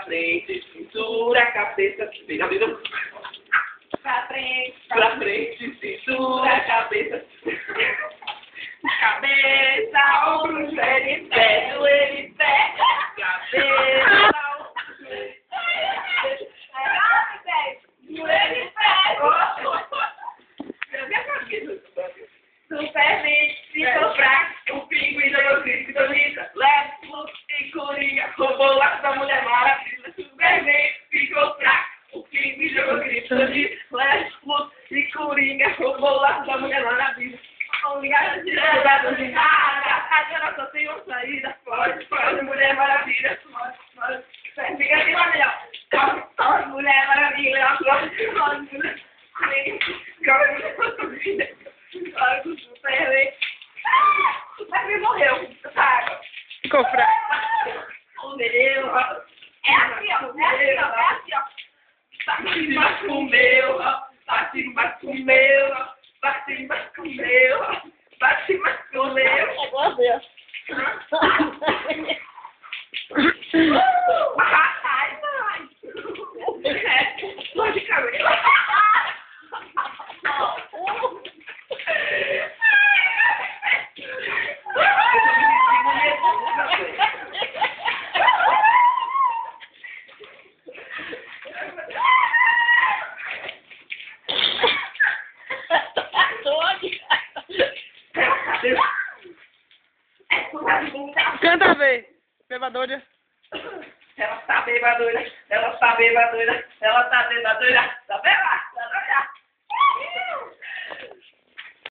frente, cintura, cabeça, vira, vira. Pra frente, cintura, cabeça. Cabeça, ombro, joelho, pé, joelho, pé. Cabeça, ombro, joelho, pé. Joelho, pé. Supermente, ficou fraco, o pinguim jogou grito, dormita, levo e coringa, roubou o laço da Mulher Maravilha. Supermente, ficou fraco, o pinguim jogou grito, dormita, levo e coringa, roubou o laço da Mulher Maravilha. Obrigada, diretora de nada, agora só tem uma saída, pode, Mulher Maravilha, pode, fica aqui lá melhor. Mulher Maravilha, pode, Mas morreu. Ficou fraco. Comeu. É assim, ó. Bate, mas comeu. Bate, mas comeu. Bate, mas comeu. Bate, mas comeu. Agora Deus. Ai. Dor de cabelo. Canta a ver, bebadora. Ela tá bêbada, tá bêbada, tá bêbada.